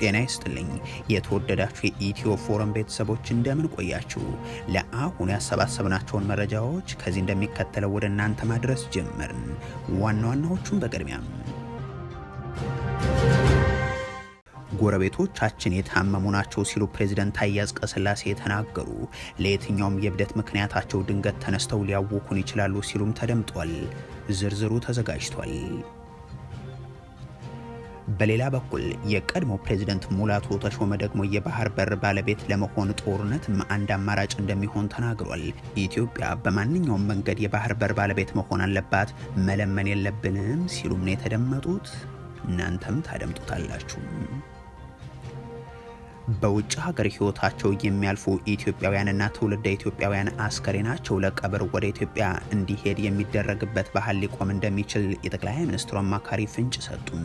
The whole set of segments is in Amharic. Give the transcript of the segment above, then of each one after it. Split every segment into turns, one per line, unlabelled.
ጤና ይስጥልኝ የተወደዳችሁ የኢትዮ ፎረም ቤተሰቦች እንደምን ቆያችሁ? ለአሁን ያሰባሰብናቸውን መረጃዎች ከዚህ እንደሚከተለው ወደ እናንተ ማድረስ ጀመርን። ዋና ዋናዎቹን በቅድሚያ ጎረቤቶቻችን የታመሙ ናቸው ሲሉ ፕሬዝዳንት ታዬ አጽቀሥላሴ ተናገሩ። ለየትኛውም የእብደት ምክንያታቸው ድንገት ተነስተው ሊያውኩን ይችላሉ ሲሉም ተደምጧል። ዝርዝሩ ተዘጋጅቷል። በሌላ በኩል የቀድሞ ፕሬዝዳንት ሙላቱ ተሾመ ደግሞ የባህር በር ባለቤት ለመሆን ጦርነት አንድ አማራጭ እንደሚሆን ተናግሯል። ኢትዮጵያ በማንኛውም መንገድ የባህር በር ባለቤት መሆን አለባት፣ መለመን የለብንም ሲሉም ነው የተደመጡት። እናንተም ታደምጡታላችሁ። በውጭ ሀገር ህይወታቸው የሚያልፉ ኢትዮጵያውያንና ትውልደ ኢትዮጵያውያን አስከሬናቸው ለቀብር ወደ ኢትዮጵያ እንዲሄድ የሚደረግበት ባህል ሊቆም እንደሚችል የጠቅላይ ሚኒስትሩ አማካሪ ፍንጭ ሰጡም።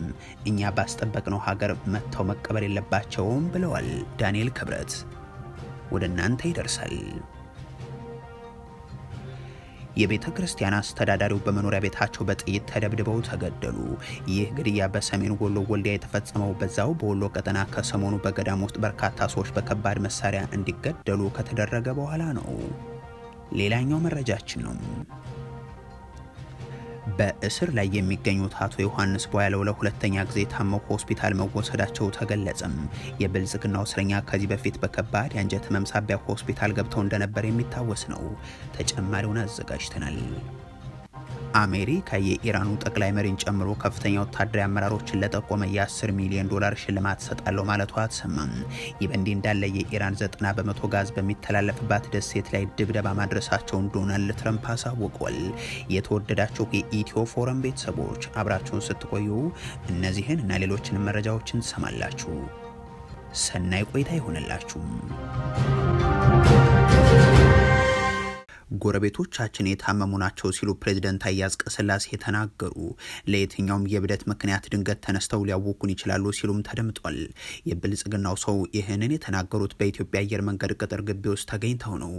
እኛ ባስጠበቅነው ሀገር መጥተው መቀበር የለባቸውም ብለዋል። ዳንኤል ክብረት ወደ እናንተ ይደርሳል። የቤተ ክርስቲያን አስተዳዳሪው በመኖሪያ ቤታቸው በጥይት ተደብድበው ተገደሉ። ይህ ግድያ በሰሜን ወሎ ወልዲያ የተፈጸመው በዛው በወሎ ቀጠና ከሰሞኑ በገዳም ውስጥ በርካታ ሰዎች በከባድ መሳሪያ እንዲገደሉ ከተደረገ በኋላ ነው። ሌላኛው መረጃችን ነው። በእስር ላይ የሚገኙት አቶ ዮሐንስ ቦያለው ለሁለተኛ ጊዜ ታመው ሆስፒታል መወሰዳቸው ተገለጸም። የብልጽግናው እስረኛ ከዚህ በፊት በከባድ የአንጀት ህመም ሳቢያ ሆስፒታል ገብተው እንደነበር የሚታወስ ነው። ተጨማሪውን አዘጋጅተናል። አሜሪካ የኢራኑ ጠቅላይ መሪን ጨምሮ ከፍተኛ ወታደራዊ አመራሮችን ለጠቆመ የ10 ሚሊዮን ዶላር ሽልማት ሰጣለው ማለቷ ተሰማም። ይህ በእንዲህ እንዳለ የኢራን 90 በመቶ ጋዝ በሚተላለፍባት ደሴት ላይ ድብደባ ማድረሳቸውን ዶናልድ ትረምፕ አሳውቀዋል። የተወደዳችሁ የኢትዮ ፎረም ቤተሰቦች አብራችሁን ስትቆዩ እነዚህን እና ሌሎችንም መረጃዎችን ትሰማላችሁ። ሰናይ ቆይታ ይሆንላችሁ። ጎረቤቶቻችን የታመሙ ናቸው ሲሉ ፕሬዝዳንት ታዬ አጽቀሥላሴ ተናገሩ። ለየትኛውም የእብደት ምክንያት ድንገት ተነስተው ሊያውኩን ይችላሉ ሲሉም ተደምጧል። የብልጽግናው ሰው ይህንን የተናገሩት በኢትዮጵያ አየር መንገድ ቅጥር ግቢ ውስጥ ተገኝተው ነው።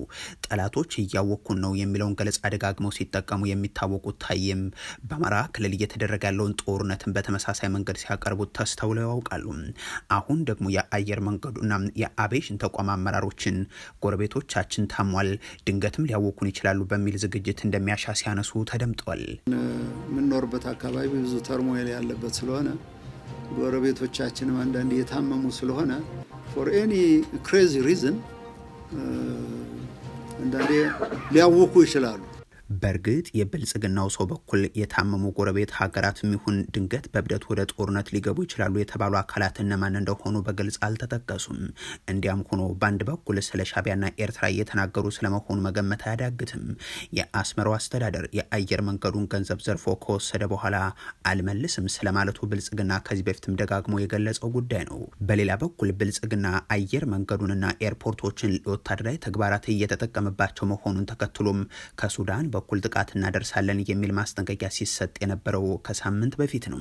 ጠላቶች እያወኩን ነው የሚለውን ገለጻ ደጋግመው ሲጠቀሙ የሚታወቁት ታዬም በአማራ ክልል እየተደረገ ያለውን ጦርነትን በተመሳሳይ መንገድ ሲያቀርቡት ተስተውለው ያውቃሉ። አሁን ደግሞ የአየር መንገዱና የአቪዬሽን ተቋም አመራሮችን ጎረቤቶቻችን ታሟል፣ ድንገትም ሊያውኩ ይችላሉ በሚል ዝግጅት እንደሚያሻ ሲያነሱ ተደምጧል።
የምንኖርበት አካባቢ ብዙ ተርሞይል ያለበት ስለሆነ ጎረቤቶቻችንም አንዳንድ የታመሙ ስለሆነ for any crazy reason አንዳንዴ ሊያውኩ ይችላሉ።
በእርግጥ የብልጽግናው ሰው በኩል የታመሙ ጎረቤት ሀገራትም ይሁን ድንገት በእብደት ወደ ጦርነት ሊገቡ ይችላሉ የተባሉ አካላት እነማን እንደሆኑ በግልጽ አልተጠቀሱም። እንዲያም ሆኖ በአንድ በኩል ስለ ሻዕቢያና ኤርትራ እየተናገሩ ስለመሆኑ መገመት አያዳግትም። የአስመራው አስተዳደር የአየር መንገዱን ገንዘብ ዘርፎ ከወሰደ በኋላ አልመልስም ስለማለቱ ብልጽግና ከዚህ በፊትም ደጋግሞ የገለጸው ጉዳይ ነው። በሌላ በኩል ብልጽግና አየር መንገዱንና ኤርፖርቶችን ለወታደራዊ ተግባራት እየተጠቀመባቸው መሆኑን ተከትሎም ከሱዳን በኩል ጥቃት እናደርሳለን የሚል ማስጠንቀቂያ ሲሰጥ የነበረው ከሳምንት በፊት ነው።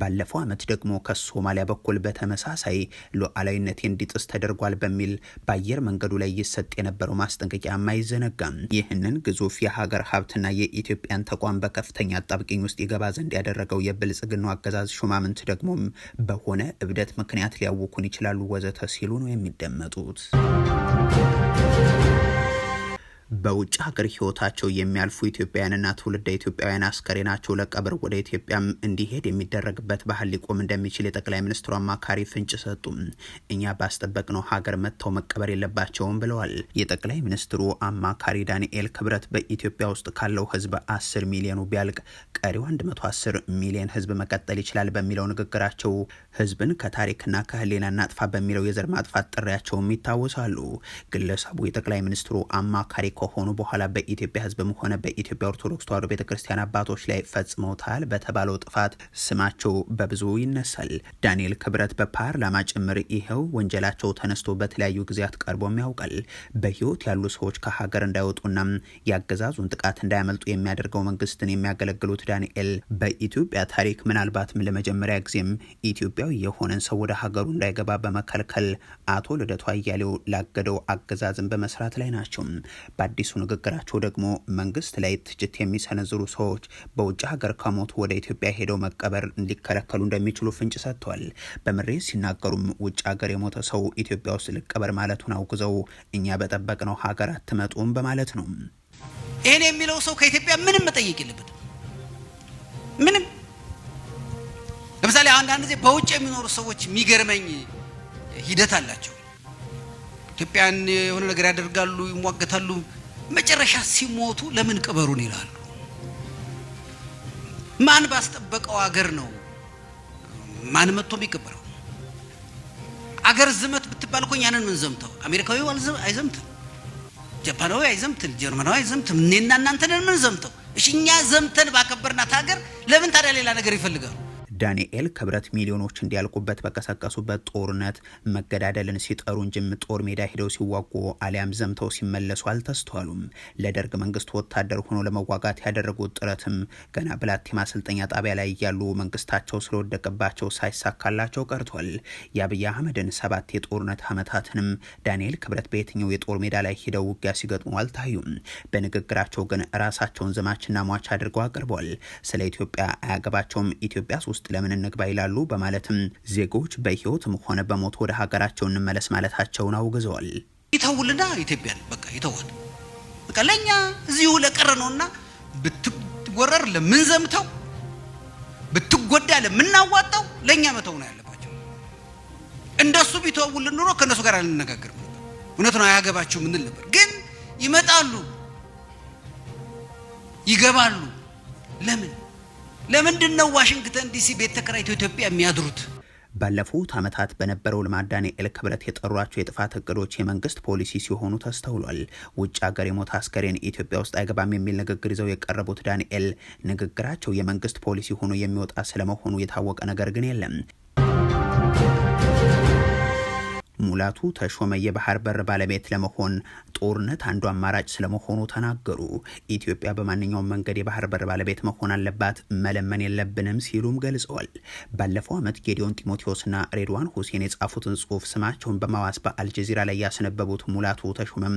ባለፈው ዓመት ደግሞ ከሶማሊያ በኩል በተመሳሳይ ሉዓላዊነት እንዲጥስ ተደርጓል በሚል በአየር መንገዱ ላይ ይሰጥ የነበረው ማስጠንቀቂያ አይዘነጋም። ይህንን ግዙፍ የሀገር ሀብትና የኢትዮጵያን ተቋም በከፍተኛ አጣብቂኝ ውስጥ ይገባ ዘንድ ያደረገው የብልጽግናው አገዛዝ ሹማምንት ደግሞ በሆነ እብደት ምክንያት ሊያውኩን ይችላሉ ወዘተ ሲሉ ነው የሚደመጡት። በውጭ ሀገር ህይወታቸው የሚያልፉ ኢትዮጵያውያንና ትውልደ ኢትዮጵያውያን አስከሬናቸው ለቀብር ወደ ኢትዮጵያም እንዲሄድ የሚደረግበት ባህል ሊቆም እንደሚችል የጠቅላይ ሚኒስትሩ አማካሪ ፍንጭ ሰጡ። እኛ ባስጠበቅነው ሀገር መጥተው መቀበር የለባቸውም ብለዋል። የጠቅላይ ሚኒስትሩ አማካሪ ዳንኤል ክብረት በኢትዮጵያ ውስጥ ካለው ህዝብ 10 ሚሊዮኑ ቢያልቅ ቀሪው 110 ሚሊዮን ህዝብ መቀጠል ይችላል በሚለው ንግግራቸው ህዝብን ከታሪክና ከህሊና እናጥፋ በሚለው የዘር ማጥፋት ጥሪያቸውም ይታወሳሉ። ግለሰቡ የጠቅላይ ሚኒስትሩ አማካሪ ከሆኑ በኋላ በኢትዮጵያ ህዝብም ሆነ በኢትዮጵያ ኦርቶዶክስ ተዋሕዶ ቤተክርስቲያን አባቶች ላይ ፈጽመውታል በተባለው ጥፋት ስማቸው በብዙ ይነሳል። ዳንኤል ክብረት በፓርላማ ጭምር ይሄው ወንጀላቸው ተነስቶ በተለያዩ ጊዜያት ቀርቦም ያውቃል። በህይወት ያሉ ሰዎች ከሀገር እንዳይወጡና ያገዛዙን ጥቃት እንዳያመልጡ የሚያደርገው መንግስትን የሚያገለግሉት ዳንኤል በኢትዮጵያ ታሪክ ምናልባትም ለመጀመሪያ ጊዜም ኢትዮጵያዊ የሆነን ሰው ወደ ሀገሩ እንዳይገባ በመከልከል አቶ ልደቱ አያሌው ላገደው አገዛዝን በመስራት ላይ ናቸው። በአዲሱ ንግግራቸው ደግሞ መንግስት ላይ ትችት የሚሰነዝሩ ሰዎች በውጭ ሀገር ከሞቱ ወደ ኢትዮጵያ ሄደው መቀበር ሊከለከሉ እንደሚችሉ ፍንጭ ሰጥተዋል። በምሬት ሲናገሩም ውጭ ሀገር የሞተ ሰው ኢትዮጵያ ውስጥ ሊቀበር ማለቱን አውግዘው እኛ በጠበቅነው ሀገር አትመጡም በማለት ነው።
ይሄን የሚለው ሰው ከኢትዮጵያ ምንም መጠየቅ የለበትም። ምንም ለምሳሌ አንዳንድ ጊዜ በውጭ የሚኖሩ ሰዎች የሚገርመኝ ሂደት አላቸው። ኢትዮጵያን የሆነ ነገር ያደርጋሉ፣ ይሟገታሉ። መጨረሻ ሲሞቱ ለምን ቅበሩን ይላሉ። ማን ባስጠበቀው ሀገር ነው ማን መጥቶ የሚቀበረው? አገር ዝመት ብትባል እኮ ያንን ምን ዘምተው አሜሪካዊው አይዘምትም፣ ጃፓናዊ አይዘምትም፣ ጀርመናዊ አይዘምትም። እኔና እናንተ ነን ምን ዘምተው። እሺ እኛ ዘምተን ባከበርናት ሀገር ለምን ታዲያ ሌላ ነገር ይፈልጋሉ?
ዳንኤል ክብረት ሚሊዮኖች እንዲያልቁበት በቀሰቀሱበት ጦርነት መገዳደልን ሲጠሩ እንጂም ጦር ሜዳ ሄደው ሲዋጉ አሊያም ዘምተው ሲመለሱ አልተስተዋሉም። ለደርግ መንግስት ወታደር ሆኖ ለመዋጋት ያደረጉት ጥረትም ገና ብላቴ ማሰልጠኛ ጣቢያ ላይ ያሉ መንግስታቸው ስለወደቀባቸው ሳይሳካላቸው ቀርቷል። የአብይ አህመድን 7 የጦርነት ዓመታትንም ዳንኤል ክብረት በየትኛው የጦር ሜዳ ላይ ሄደው ውጊያ ሲገጥሙ አልታዩም። በንግግራቸው ግን ራሳቸውን ዘማችና ሟች አድርገው አቅርበዋል። ስለ ኢትዮጵያ አያገባቸውም፣ ኢትዮጵያ ውስጥ ለምን እንግባ ይላሉ በማለትም ዜጎች በህይወትም ሆነ በሞት ወደ ሀገራቸው እንመለስ ማለታቸውን አውግዘዋል።
ይተውልና ኢትዮጵያን በቃ ይተዋል። በቃ ለኛ እዚሁ ለቀረ ነውና ብትወረር ለምን ዘምተው ብትጎዳ ለምናዋጣው ለኛ መተው ነው ያለባቸው። እንደሱ ቢተውልን ኑሮ ከነሱ ጋር አንነጋገርም። እውነት ነው አያገባቸው ምን ነበር። ግን ይመጣሉ፣ ይገባሉ። ለምንድነው ዋሽንግተን ዲሲ ቤት ተከራይተው ኢትዮጵያ የሚያድሩት?
ባለፉት ዓመታት በነበረው ልማድ ዳንኤል ክብረት የጠሯቸው የጥፋት እቅዶች የመንግስት ፖሊሲ ሲሆኑ ተስተውሏል። ውጭ ሀገር የሞተ አስከሬን ኢትዮጵያ ውስጥ አይገባም የሚል ንግግር ይዘው የቀረቡት ዳንኤል ንግግራቸው የመንግስት ፖሊሲ ሆኖ የሚወጣ ስለመሆኑ የታወቀ ነገር ግን የለም። ሙላቱ ተሾመ የባህር በር ባለቤት ለመሆን ጦርነት አንዱ አማራጭ ስለመሆኑ ተናገሩ። ኢትዮጵያ በማንኛውም መንገድ የባህር በር ባለቤት መሆን አለባት፣ መለመን የለብንም ሲሉም ገልጸዋል። ባለፈው ዓመት ጌዲዮን ጢሞቴዎስና ሬድዋን ሁሴን የጻፉትን ጽሁፍ ስማቸውን በማዋስ በአልጀዚራ ላይ ያስነበቡት ሙላቱ ተሾመም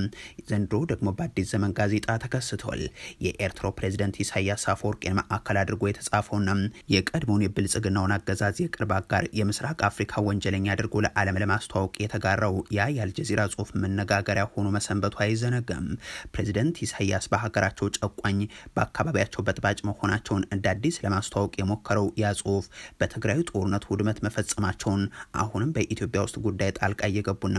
ዘንድሮ ደግሞ በአዲስ ዘመን ጋዜጣ ተከስተዋል። የኤርትራው ፕሬዝዳንት ኢሳያስ አፈወርቂን ማዕከል አድርጎ የተጻፈውና የቀድሞውን የብልጽግናውን አገዛዝ የቅርብ አጋር የምስራቅ አፍሪካ ወንጀለኛ አድርጎ ለዓለም ለማስተዋወቅ የተጋራው ያ የአልጀዚራ ጽሁፍ መነጋገሪያ ሆኖ መሰንበቱ አይዘነጋም። ፕሬዝዳንት ኢሳያስ በሀገራቸው ጨቋኝ በአካባቢያቸው በጥባጭ መሆናቸውን እንደ አዲስ ለማስተዋወቅ የሞከረው ያ ጽሁፍ በትግራይ ጦርነት ውድመት መፈጸማቸውን አሁንም በኢትዮጵያ ውስጥ ጉዳይ ጣልቃ እየገቡና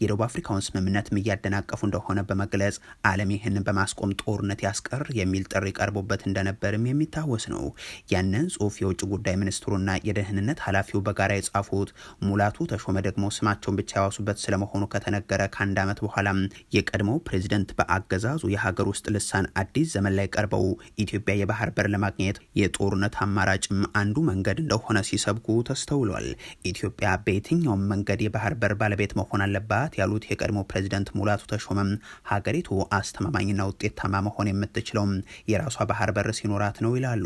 የደቡብ አፍሪካውን ስምምነትም እያደናቀፉ እንደሆነ በመግለጽ ዓለም ይህንን በማስቆም ጦርነት ያስቀር የሚል ጥሪ ቀርቦበት እንደነበርም የሚታወስ ነው። ያንን ጽሁፍ የውጭ ጉዳይ ሚኒስትሩና የደህንነት ኃላፊው በጋራ የጻፉት ሙላቱ ተሾመ ደግሞ ስማቸውን ብቻ ያዋሱበት ስለመሆኑ ከተነገረ ከአንድ ዓመት በኋላ የቀድሞው ፕሬዝዳንት በአገዛዙ የሀገር ውስጥ ልሳን አዲስ ዘመን ላይ ቀርበው ኢትዮጵያ የባህር በር ለማግኘት የጦርነት አማራጭም አንዱ መንገድ እንደሆነ ሲሰብኩ ተስተውሏል። ኢትዮጵያ በየትኛውም መንገድ የባህር በር ባለቤት መሆን አለባት ያሉት የቀድሞው ፕሬዝዳንት ሙላቱ ተሾመም ሀገሪቱ አስተማማኝና ውጤታማ መሆን የምትችለው የራሷ ባህር በር ሲኖራት ነው ይላሉ።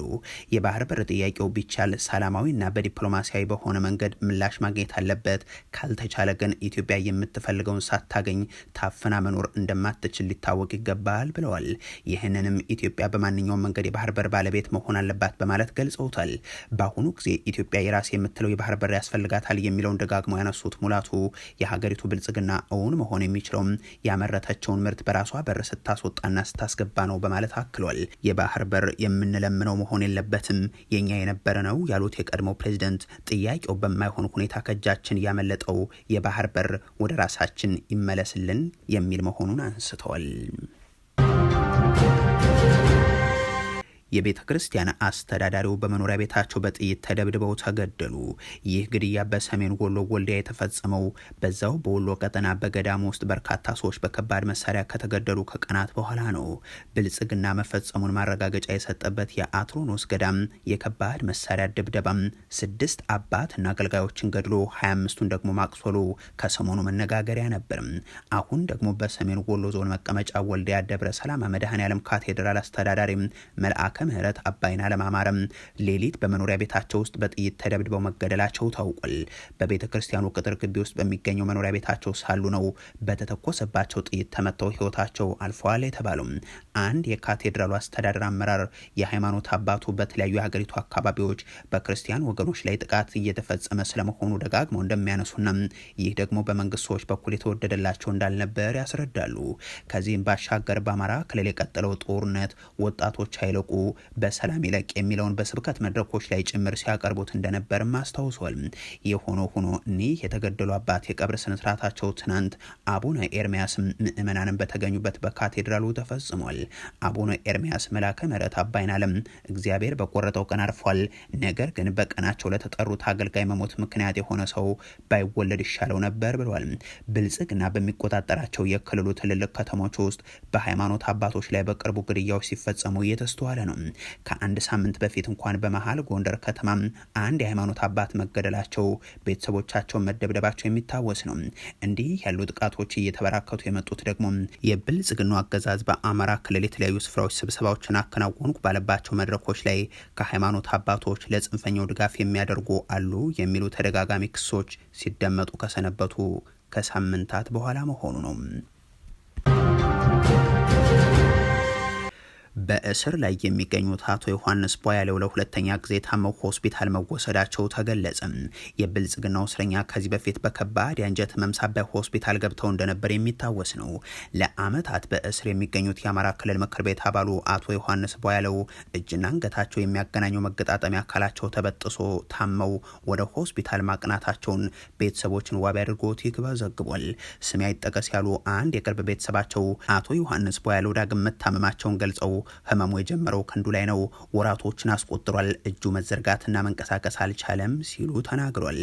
የባህር በር ጥያቄው ቢቻል ሰላማዊና በዲፕሎማሲያዊ በሆነ መንገድ ምላሽ ማግኘት አለበት። ካልተቻለ ግን ኢትዮጵያ የምትፈልገውን ሳታገኝ ታፍና መኖር እንደማትችል ሊታወቅ ይገባል ብለዋል። ይህንንም ኢትዮጵያ በማንኛውም መንገድ የባህር በር ባለቤት መሆን አለባት በማለት ገልጸውታል። በአሁኑ ጊዜ ኢትዮጵያ የራስ የምትለው የባህር በር ያስፈልጋታል የሚለውን ደጋግሞ ያነሱት ሙላቱ የሀገሪቱ ብልጽግና እውን መሆን የሚችለውም ያመረተችውን ምርት በራሷ በር ስታስወጣና ስታስገባ ነው በማለት አክሏል። የባህር በር የምንለምነው መሆን የለበትም፣ የኛ የነበረ ነው ያሉት የቀድሞው ፕሬዝዳንት ጥያቄው በማይሆን ሁኔታ ከእጃችን ያመለጠው የባህር በር ወደ ራሳችን ይመለስልን የሚል መሆኑን አንስተዋል። የቤተ ክርስቲያን አስተዳዳሪው በመኖሪያ ቤታቸው በጥይት ተደብድበው ተገደሉ። ይህ ግድያ በሰሜን ወሎ ወልዲያ የተፈጸመው በዛው በወሎ ቀጠና በገዳም ውስጥ በርካታ ሰዎች በከባድ መሳሪያ ከተገደሉ ከቀናት በኋላ ነው። ብልጽግና መፈጸሙን ማረጋገጫ የሰጠበት የአትሮኖስ ገዳም የከባድ መሳሪያ ድብደባም 6 አባትና አገልጋዮችን ገድሎ 25ቱን ደግሞ ማቁሰሉ ከሰሞኑ መነጋገሪያ ነበር። አሁን ደግሞ በሰሜን ወሎ ዞን መቀመጫ ወልዲያ ደብረ ሰላም መድኃኔዓለም ካቴድራል አስተዳዳሪ መልአከ ምህረት አባይን አለማማረም ሌሊት በመኖሪያ ቤታቸው ውስጥ በጥይት ተደብድበው መገደላቸው ታውቋል። በቤተ ክርስቲያኑ ቅጥር ግቢ ውስጥ በሚገኘው መኖሪያ ቤታቸው ሳሉ ነው በተተኮሰባቸው ጥይት ተመተው ህይወታቸው አልፈዋል የተባለው። አንድ የካቴድራሉ አስተዳደር አመራር የሃይማኖት አባቱ በተለያዩ የሀገሪቱ አካባቢዎች በክርስቲያን ወገኖች ላይ ጥቃት እየተፈጸመ ስለመሆኑ ደጋግመው እንደሚያነሱና ይህ ደግሞ በመንግስት ሰዎች በኩል የተወደደላቸው እንዳልነበር ያስረዳሉ። ከዚህም ባሻገር በአማራ ክልል የቀጠለው ጦርነት ወጣቶች አይለቁ በሰላም ይለቅ የሚለውን በስብከት መድረኮች ላይ ጭምር ሲያቀርቡት እንደነበርም አስታውሷል። የሆኖ ሆኖ እኒህ የተገደሉ አባት የቀብር ስነስርዓታቸው ትናንት አቡነ ኤርሚያስ ምእመናንን በተገኙበት በካቴድራሉ ተፈጽሟል። አቡነ ኤርሚያስ መላከ ምህረት አባይን አለም እግዚአብሔር በቆረጠው ቀን አርፏል። ነገር ግን በቀናቸው ለተጠሩት አገልጋይ መሞት ምክንያት የሆነ ሰው ባይወለድ ይሻለው ነበር ብሏል። ብልጽግና በሚቆጣጠራቸው የክልሉ ትልልቅ ከተሞች ውስጥ በሃይማኖት አባቶች ላይ በቅርቡ ግድያዎች ሲፈጸሙ እየተስተዋለ ነው። ከአንድ ሳምንት በፊት እንኳን በመሃል ጎንደር ከተማ አንድ የሃይማኖት አባት መገደላቸው፣ ቤተሰቦቻቸው መደብደባቸው የሚታወስ ነው። እንዲህ ያሉ ጥቃቶች እየተበራከቱ የመጡት ደግሞ የብልጽግናው አገዛዝ በአማራ ክልል የተለያዩ ስፍራዎች ስብሰባዎችን አከናወንኩ ባለባቸው መድረኮች ላይ ከሃይማኖት አባቶች ለጽንፈኛው ድጋፍ የሚያደርጉ አሉ የሚሉ ተደጋጋሚ ክሶች ሲደመጡ ከሰነበቱ ከሳምንታት በኋላ መሆኑ ነው። በእስር ላይ የሚገኙት አቶ ዮሐንስ ቧያለው ለሁለተኛ ጊዜ ታመው ሆስፒታል መወሰዳቸው ተገለጸ። የብልጽግናው እስረኛ ከዚህ በፊት በከባድ የአንጀት ህመም ሳቢያ ሆስፒታል ገብተው እንደነበር የሚታወስ ነው። ለአመታት በእስር የሚገኙት የአማራ ክልል ምክር ቤት አባሉ አቶ ዮሐንስ ቧያለው እጅና አንገታቸው የሚያገናኘው መገጣጠሚያ አካላቸው ተበጥሶ ታመው ወደ ሆስፒታል ማቅናታቸውን ቤተሰቦችን ዋቢ አድርጎት ይግባ ዘግቧል። ስሜ አይጠቀስ ያሉ አንድ የቅርብ ቤተሰባቸው አቶ ዮሐንስ ቧያለው ዳግም መታመማቸውን ገልጸው ህመሙ የጀመረው ክንዱ ላይ ነው፣ ወራቶችን አስቆጥሯል፣ እጁ መዘርጋትና መንቀሳቀስ አልቻለም ሲሉ ተናግሯል።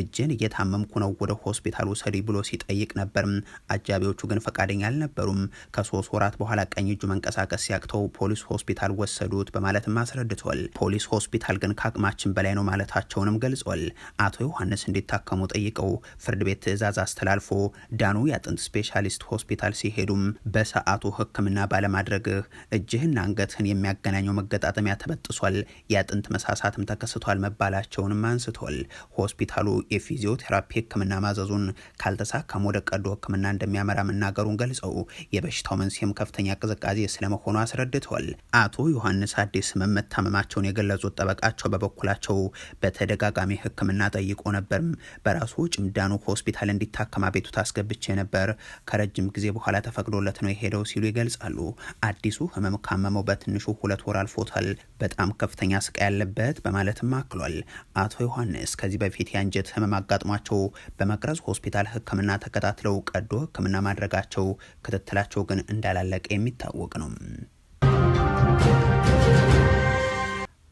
እጅን እየታመምኩ ነው ወደ ሆስፒታል ውሰዲ ብሎ ሲጠይቅ ነበር። አጃቢዎቹ ግን ፈቃደኛ አልነበሩም። ከ3 ወራት በኋላ ቀኝ እጁ መንቀሳቀስ ሲያቅተው ፖሊስ ሆስፒታል ወሰዱት በማለትም አስረድቷል። ፖሊስ ሆስፒታል ግን ከአቅማችን በላይ ነው ማለታቸውንም ገልጿል። አቶ ዮሐንስ እንዲታከሙ ጠይቀው ፍርድ ቤት ትዕዛዝ አስተላልፎ ዳኑ የአጥንት ስፔሻሊስት ሆስፒታል ሲሄዱም በሰዓቱ ህክምና ባለማድረግህ እጅህና አንገትህን የሚያገናኘው መገጣጠሚያ ተበጥሷል፣ የአጥንት መሳሳትም ተከስቷል መባላቸውንም አንስቷል። ሆስፒታሉ የፊዚዮቴራፒ ህክምና ማዘዙን ካልተሳካም ወደ ቀዶ ህክምና እንደሚያመራ መናገሩን ገልጸው የበሽታው መንስኤም ከፍተኛ ቅዝቃዜ ስለመሆኑ አስረድተዋል። አቶ ዮሐንስ አዲስ ህመም መታመማቸውን የገለጹት ጠበቃቸው በበኩላቸው በተደጋጋሚ ህክምና ጠይቆ ነበርም፣ በራሱ ጭምዳኑ ሆስፒታል እንዲታከም አቤቱታ አስገብቼ ነበር፣ ከረጅም ጊዜ በኋላ ተፈቅዶለት ነው የሄደው ሲሉ ይገልጻሉ። አዲሱ ህመም ካመመው በትንሹ 2 ወር አልፎታል፣ በጣም ከፍተኛ ስቃይ ያለበት በማለትም አክሏል። አቶ ዮሐንስ ከዚህ በፊት የአንጀት ህመም አጋጥሟቸው በመቅረዝ ሆስፒታል ህክምና ተከታትለው ቀዶ ህክምና ማድረጋቸው፣ ክትትላቸው ግን እንዳላለቀ የሚታወቅ ነው።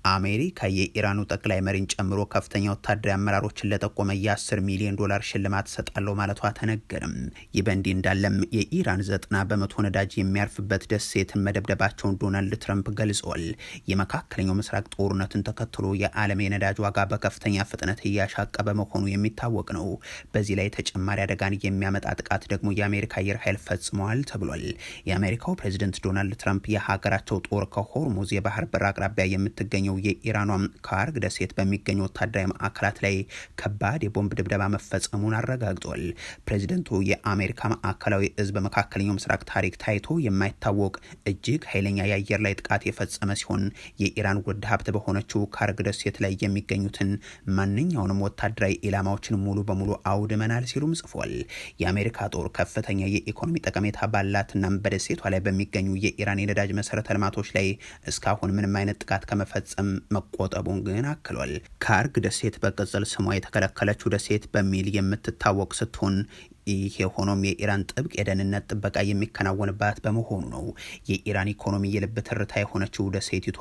አሜሪካ የኢራኑ ጠቅላይ መሪን ጨምሮ ከፍተኛ ወታደራዊ አመራሮችን ለጠቆመ የ10 ሚሊዮን ዶላር ሽልማት ሰጣለው ማለቷ ተነገረም። ይህ በእንዲህ እንዳለም የኢራን 90% ነዳጅ የሚያርፍበት ደሴትን መደብደባቸውን ዶናልድ ትራምፕ ገልጸዋል። የመካከለኛው ምስራቅ ጦርነትን ተከትሎ የዓለም የነዳጅ ዋጋ በከፍተኛ ፍጥነት እያሻቀበ መሆኑ የሚታወቅ ነው። በዚህ ላይ ተጨማሪ አደጋን የሚያመጣ ጥቃት ደግሞ የአሜሪካ አየር ኃይል ፈጽመዋል ተብሏል። የአሜሪካው ፕሬዚደንት ዶናልድ ትራምፕ የሀገራቸው ጦር ከሆርሙዝ የባህር በር አቅራቢያ የምትገኘው የኢራኗ ካርግ ደሴት በሚገኙ ወታደራዊ ማዕከላት ላይ ከባድ የቦምብ ድብደባ መፈጸሙን አረጋግጧል። ፕሬዚደንቱ የአሜሪካ ማዕከላዊ እዝ በመካከለኛው ምስራቅ ታሪክ ታይቶ የማይታወቅ እጅግ ኃይለኛ የአየር ላይ ጥቃት የፈጸመ ሲሆን የኢራን ውድ ሀብት በሆነችው ካርግ ደሴት ላይ የሚገኙትን ማንኛውንም ወታደራዊ ኢላማዎችን ሙሉ በሙሉ አውድመናል ሲሉም ጽፏል። የአሜሪካ ጦር ከፍተኛ የኢኮኖሚ ጠቀሜታ ባላትና በደሴቷ ላይ በሚገኙ የኢራን የነዳጅ መሰረተ ልማቶች ላይ እስካሁን ምንም አይነት ጥቃት ከመፈጸም መቆጠቡን ግን አክሏል። ካርግ ደሴት በቅጽል ስሟ የተከለከለችው ደሴት በሚል የምትታወቅ ስትሆን ይህ የሆነም የኢራን ጥብቅ የደህንነት ጥበቃ የሚከናወንባት በመሆኑ ነው። የኢራን ኢኮኖሚ የልብ ትርታ የሆነችው ደሴቲቷ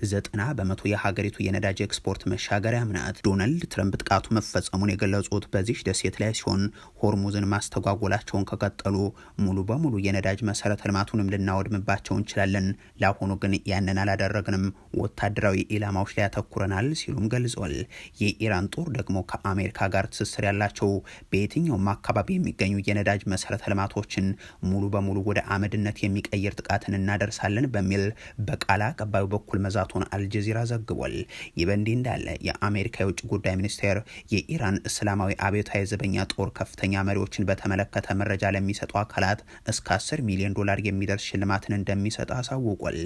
90% የሀገሪቱ የነዳጅ ኤክስፖርት መሻገሪያም ናት። ዶናልድ ትራምፕ ጥቃቱ መፈጸሙን የገለጹት በዚህ ደሴት ላይ ሲሆን ሆርሙዝን ማስተጓጎላቸውን ከቀጠሉ ሙሉ በሙሉ የነዳጅ መሰረተ ልማቱንም ልናወድምባቸው እንችላለን፣ ለአሁኑ ግን ያንን አላደረግንም፣ ወታደራዊ ኢላማዎች ላይ ያተኩረናል ሲሉም ገልጿል። የኢራን ጦር ደግሞ ከአሜሪካ ጋር ትስስር ያላቸው በየትኛውም አካባቢ የሚገኙ የነዳጅ መሰረተ ልማቶችን ሙሉ በሙሉ ወደ አመድነት የሚቀይር ጥቃትን እናደርሳለን በሚል በቃል አቀባዩ በኩል መዛቱን አልጀዚራ ዘግቧል። ይህ በእንዲህ እንዳለ የአሜሪካ የውጭ ጉዳይ ሚኒስቴር የኢራን እስላማዊ አብዮታዊ ዘበኛ ጦር ከፍተኛ መሪዎችን በተመለከተ መረጃ ለሚሰጡ አካላት እስከ 10 ሚሊዮን ዶላር የሚደርስ ሽልማትን እንደሚሰጥ አሳውቋል።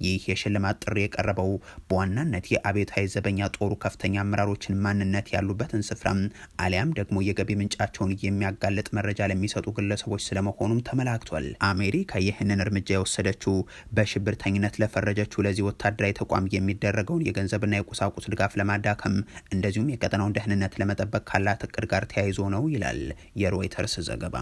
ይህ የሽልማት ጥሪ የቀረበው በዋናነት የአብዮታዊ ዘበኛ ጦሩ ከፍተኛ አመራሮችን ማንነት ያሉበትን ስፍራ አሊያም ደግሞ የገቢ ምንጫቸውን የሚያጋልጥ መረጃ ለሚሰጡ ግለሰቦች ስለመሆኑም ተመላክቷል። አሜሪካ ይህንን እርምጃ የወሰደችው በሽብርተኝነት ለፈረጀችው ለዚህ ወታደራዊ ተቋም የሚደረገውን የገንዘብና የቁሳቁስ ድጋፍ ለማዳከም እንደዚሁም የቀጠናውን ደህንነት ለመጠበቅ ካላት እቅድ ጋር ተያይዞ ነው ይላል የሮይተርስ ዘገባ።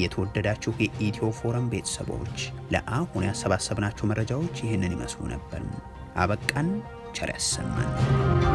የተወደዳችሁ የኢትዮ ፎረም ቤተሰቦች ለአሁን ያሰባሰብናቸው መረጃዎች ይህንን ይመስሉ ነበር። አበቃን። ቸር ያሰማን።